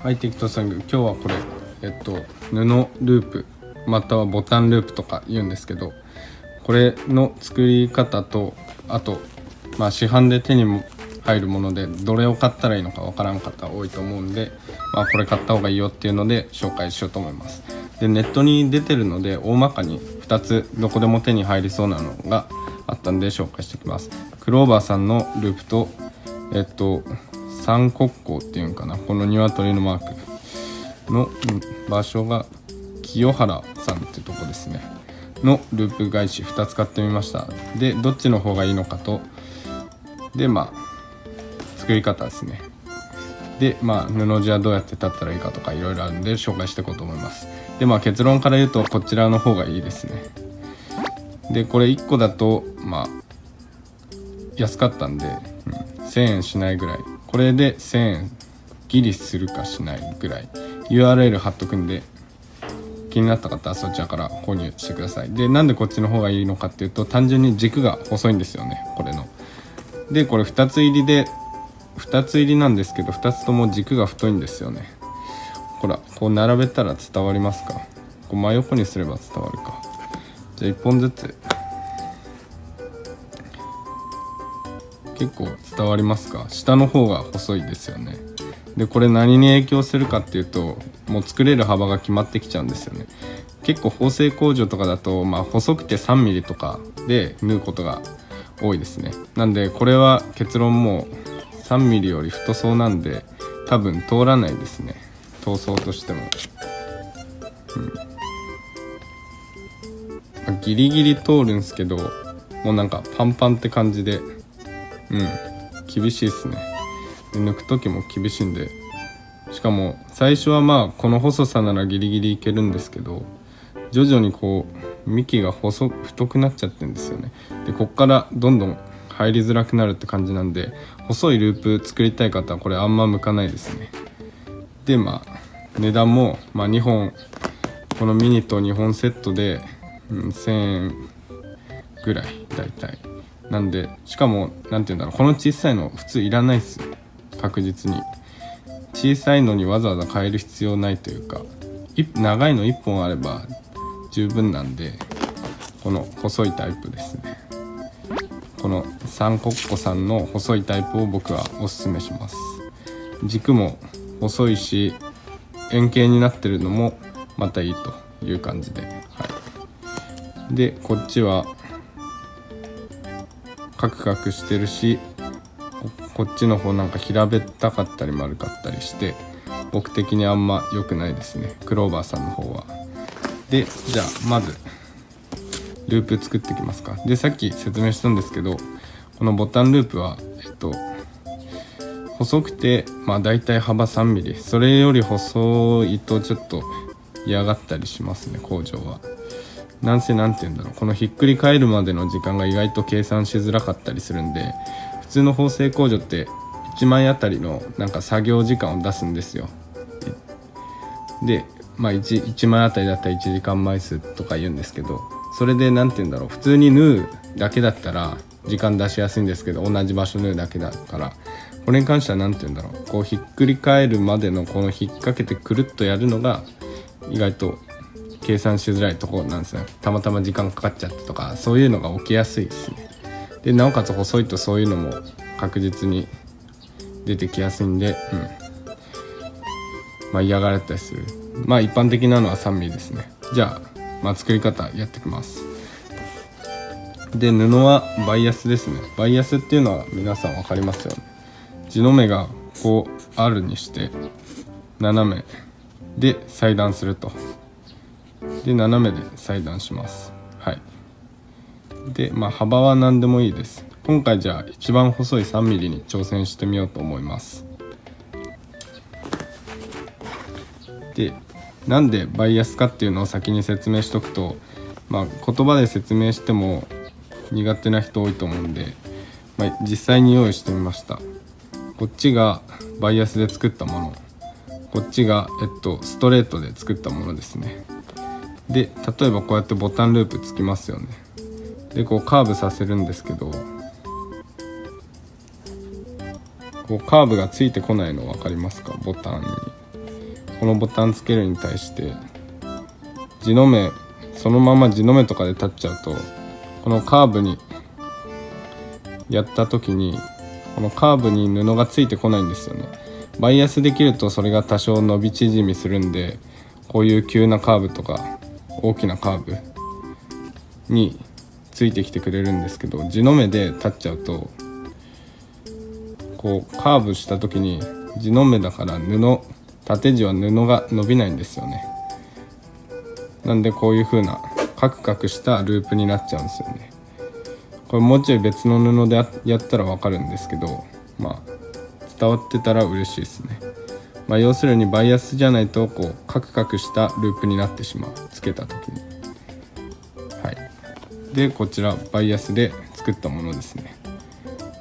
はい、テキトさん、今日はこれ、布ループまたはボタンループとか言うんですけど、これの作り方と、あと、市販で手にも入るものでどれを買ったらいいのかわからん方多いと思うんで、これ買った方がいいよっていうので紹介しようと思います。で、ネットに出てるので大まかに2つどこでも手に入りそうなのがあったんで紹介していきます。クローバーさんのループと、三国光っていうんかな、この鶏のマークの場所が清原さんってとこですねのループ返し2つ買ってみました。で、どっちの方がいいのかと、で作り方ですね。で布地はどうやって立ったらいいかとかいろいろあるんで紹介していこうと思います。で結論から言うとこちらの方がいいですね。でこれ1個だと安かったんで、1000円しないぐらい、これで1000円ギリするかしないぐらい URL 貼っとくんで、気になった方はそちらから購入してください。で、なんでこっちの方がいいのかっていうと、単純に軸が細いんですよね、これの。でこれ2つ入りなんですけど、2つとも軸が太いんですよね。ほら、こう並べたら伝わりますか？こう真横にすれば伝わるか。じゃあ1本ずつ。結構伝わりますか？下の方が細いですよね。でこれ何に影響するかっていうと、もう作れる幅が決まってきちゃうんですよね。結構縫製工場とかだと、細くて3ミリとかで縫うことが多いですね。なんでこれは結論もう3ミリより太そうなんで多分通らないですね、塗装としても。ギリギリ通るんですけど、もうなんかパンパンって感じで、厳しいですね。で抜く時も厳しいんで、しかも最初はこの細さならギリギリいけるんですけど、徐々にこう幹が太くなっちゃってるんですよね。でこっからどんどん入りづらくなるって感じなんで、細いループ作りたい方はこれあんま向かないですね。で値段も2本、このミニと2本セットで、1000円ぐらいだいたいなんで、しかもこの小さいの普通いらないっすよ。確実に小さいのにわざわざ変える必要ないというか、長いの1本あれば十分なんで、この細いタイプですね。この三国湖さんの細いタイプを僕はおすすめします。軸も細いし円形になってるのもまたいいという感じで、でこっちはカクカクしてるし、こっちの方なんか平べったかったり丸かったりして、僕的にあんま良くないですね、クローバーさんの方は。でじゃあまずループ作っていきますか。でさっき説明したんですけど、このボタンループは細くてだいたい幅3ミリ、それより細いとちょっと嫌がったりしますね、工場は。なんて言うんだろう、このひっくり返るまでの時間が意外と計算しづらかったりするんで、普通の縫製工場って1枚あたりの作業時間を出すんですよ。で1枚あたりだったら1時間枚数とか言うんですけど、それで普通に縫うだけだったら時間出しやすいんですけど、同じ場所縫うだけだから、これに関してはこうひっくり返るまでのこの引っ掛けてくるっとやるのが意外と計算しづらいところなんですよ。たまたま時間かかっちゃってとか、そういうのが起きやすいですね。でなおかつ細いとそういうのも確実に出てきやすいんで、嫌がられたりする。一般的なのは3ミリですね。じゃあ、作り方やっていきます。で布はバイアスですね。バイアスっていうのは皆さん分かりますよね。地の目がこうあるにして斜めで裁断すると。で斜めで裁断します。で幅は何でもいいです。今回じゃあ一番細い3ミリに挑戦してみようと思います。でなんでバイアスかっていうのを先に説明しとくと、言葉で説明しても苦手な人多いと思うんで、実際に用意してみました。こっちがバイアスで作ったもの、こっちが、ストレートで作ったものですね。で例えばこうやってボタンループつきますよね。でこうカーブさせるんですけど、こうカーブがついてこないの分かりますか？ボタンにこのボタンつけるに対して地の目、そのまま地の目とかで立っちゃうと、このカーブにやった時にこのカーブに布がついてこないんですよね。バイアスできるとそれが多少伸び縮みするんで、こういう急なカーブとか大きなカーブについてきてくれるんですけど、地の目で立っちゃうとこうカーブした時に地の目だから縦地は布が伸びないんですよね。なんでこういう風なカクカクしたループになっちゃうんですよね。これもうちょい別の布でやったらわかるんですけど、伝わってたら嬉しいですね。要するにバイアスじゃないとこうカクカクしたループになってしまう、つけた時に。でこちらバイアスで作ったものですね。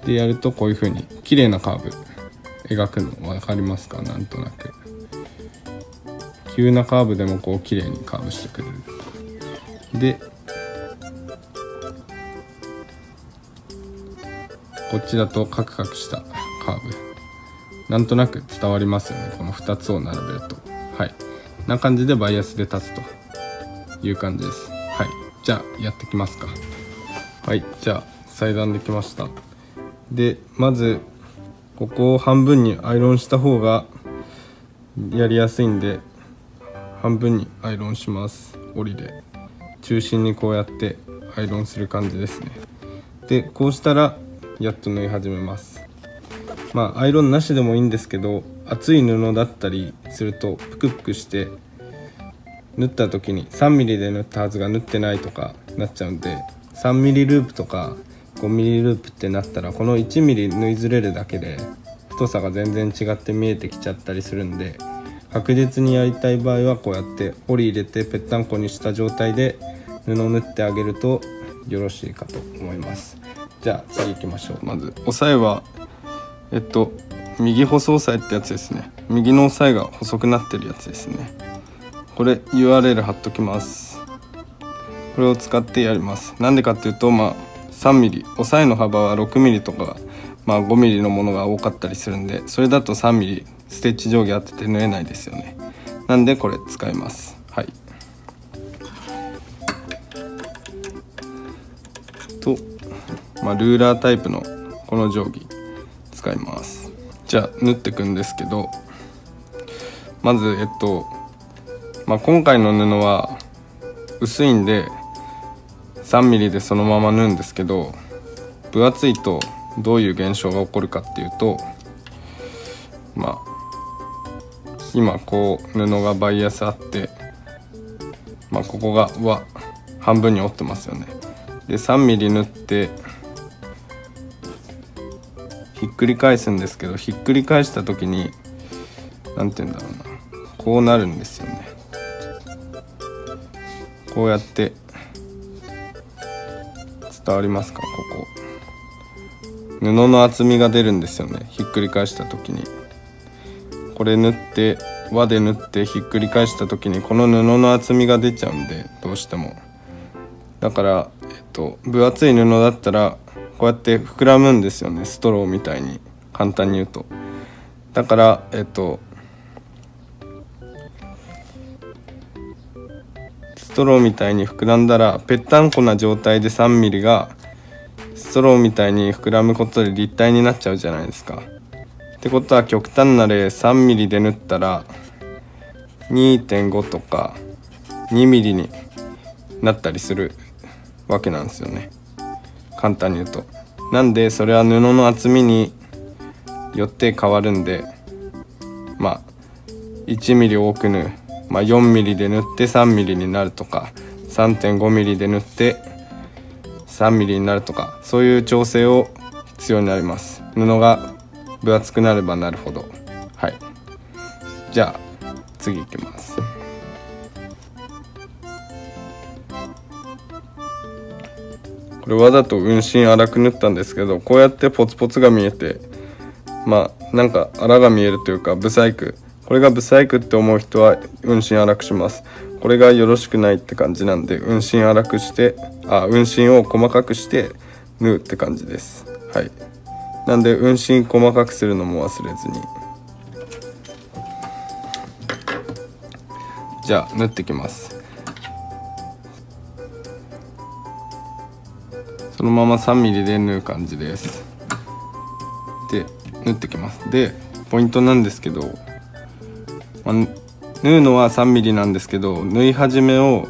でやるとこういう風に綺麗なカーブ描くの分かりますか？なんとなく急なカーブでもこう綺麗にカーブしてくれる。でこっちだとカクカクしたカーブ、なんとなく伝わりますよね、この2つを並べると。な感じでバイアスで立つという感じです。じゃあやってきますか。じゃあ裁断できました。でまずここを半分にアイロンした方がやりやすいんで、半分にアイロンします。折りで中心にこうやってアイロンする感じですね。でこうしたらやっと縫い始めます。アイロンなしでもいいんですけど、厚い布だったりするとプクプクして縫った時に 3mm で縫ったはずが縫ってないとかなっちゃうんで、 3mm ループとか 5mm ループってなったらこの 1mm 縫いずれるだけで太さが全然違って見えてきちゃったりするんで、確実にやりたい場合はこうやって折り入れてぺったんこにした状態で布を縫ってあげるとよろしいかと思います。じゃあ次行きましょう。まず押さえは右細押さえってやつですね。右の押さえが細くなってるやつですね。これ URL 貼っときます。これを使ってやります。なんでかっていうと3mm、押さえの幅は 6mm とか5mm のものが多かったりするんで、それだと 3mm ステッチ定規当てて縫えないですよね。なんでこれ使います。と、ルーラータイプのこの定規使います。じゃあ縫っていくんですけど、まず今回の布は薄いんで 3mm でそのまま縫うんですけど、分厚いとどういう現象が起こるかっていうと、今こう布がバイアスあって、ここが半分に折ってますよね。で 3mm 縫ってひっくり返すんですけど、ひっくり返した時にこうなるんですよね。こうやって伝わりますか？ここ布の厚みが出るんですよね、ひっくり返した時に。これ縫って輪で縫ってひっくり返した時にこの布の厚みが出ちゃうんで、どうしてもだから分厚い布だったらこうやって膨らむんですよね、ストローみたいに。簡単に言うとだからストローみたいに膨らんだら、ぺったんこな状態で 3mm がストローみたいに膨らむことで立体になっちゃうじゃないですか。ってことは極端な例 3mm で縫ったら 2.5 とか 2mm になったりするわけなんですよね、簡単に言うと。なんでそれは布の厚みによって変わるんで、1mm 多く縫う、4mm で縫って 3mm になるとか 3.5mm で縫って3mm になるとか、そういう調整を必要になります。布が分厚くなればなるほど。じゃあ次いきます。これわざと運針粗く縫ったんですけど、こうやってポツポツが見えて粗が見えるというかブサイク、これがブサイクって思う人は運針粗くします。これがよろしくないって感じなんで運針粗くして運針を細かくして縫うって感じです。なんで運針細かくするのも忘れずに。じゃあ縫ってきます。そのまま 3mm で縫う感じです。で縫ってきます。でポイントなんですけど、縫うのは 3mm なんですけど、縫い始めを、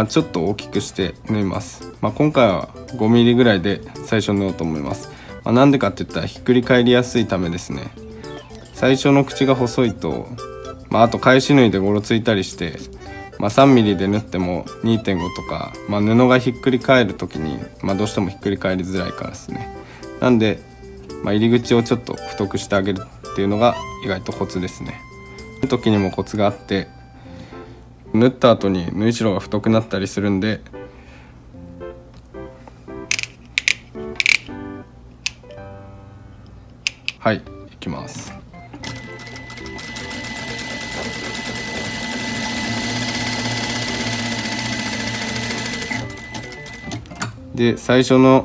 ちょっと大きくして縫います。今回は 5mm ぐらいで最初縫おうと思います。なんでかって言ったらひっくり返りやすいためですね。最初の口が細いと、あと返し縫いでゴロついたりして、3mm で縫っても 2.5 とか、布がひっくり返る時に、どうしてもひっくり返りづらいからですね。なんで、入り口をちょっと太くしてあげるっていうのが意外とコツですね。縫う時にもコツがあって、縫った後に縫い代が太くなったりするんで、はい、いきます。で最初の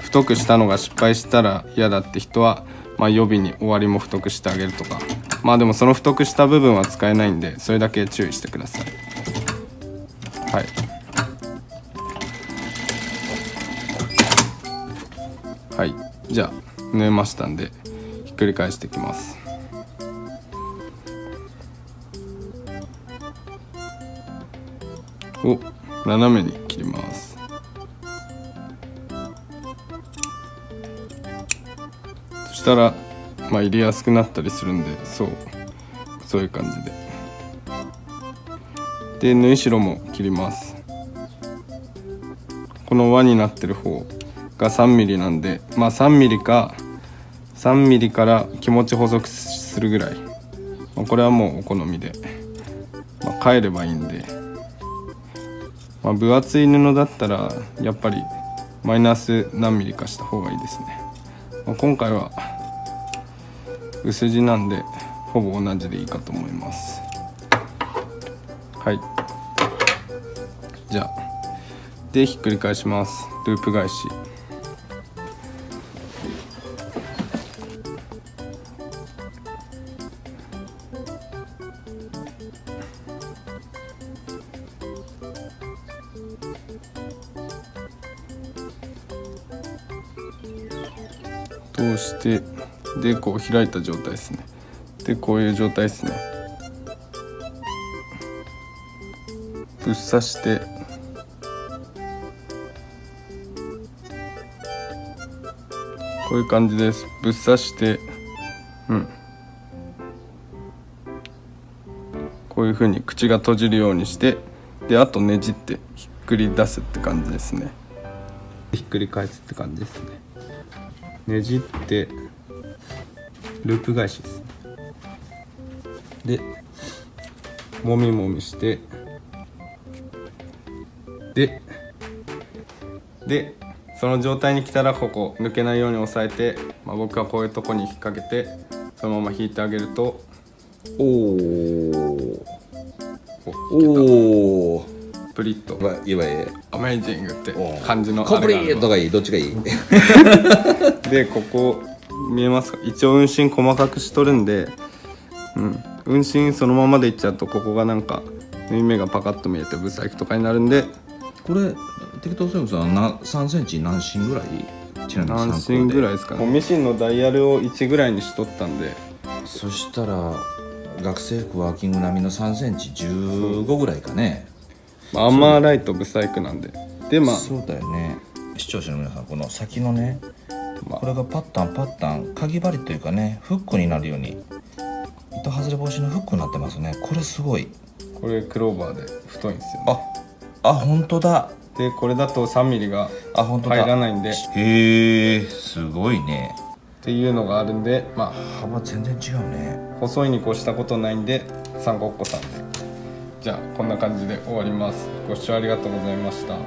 太くしたのが失敗したら嫌だって人は、予備に終わりも太くしてあげるとか、でもその太くした部分は使えないんで、それだけ注意してください。はい、じゃあ縫えましたんでひっくり返していきます。斜めに切ります。そしたら入れやすくなったりするんで、そういう感じで縫い代も切ります。この輪になってる方が 3mm なんで、3mm から気持ち細くするぐらい、これはもうお好みで、変えればいいんで、分厚い布だったらやっぱりマイナス何ミリかした方がいいですね。今回は薄地なんでほぼ同じでいいかと思います。はい、じゃあでひっくり返します。ループ返し。通してでこう開いた状態ですね。でこういう状態ですね。ぶっ刺してこういう感じです。ぶっ刺してこういう風に口が閉じるようにして、であとねじってひっくり出すって感じですね。ひっくり返すって感じですね。ねじってループ返しです。でもみもみしてでその状態に来たらここ抜けないように押さえて、僕はこういうとこに引っ掛けてそのまま引いてあげるとプリッといわゆるアメイジングって感じのコンプリートがいい、どっちがいいでここ見えますか？一応運針細かくしとるんで、運針そのままでいっちゃうとここがなんか縫い目がパカッと見えてブサイクとかになるんで、これ適当そうさ3センチ何針ぐらい？ちなみに何針ぐらいですかね。ミシンのダイヤルを1ぐらいにしとったんで、そしたら学生服ワーキング並みの3センチ15ぐらいかね。あんまライトブサイクなんで、そうだよね。視聴者の皆さん、この先のね、これがパッタンかぎ針というかね、フックになるように糸外れ防止のフックになってますね。これすごい。これクローバーで太いんですよね。本当だ。でこれだと 3mm が入らないんで、へえ、すごいねっていうのがあるんで、幅全然違うね。細いに越したことないんで三国子さんで、じゃあこんな感じで終わります。ご視聴ありがとうございました。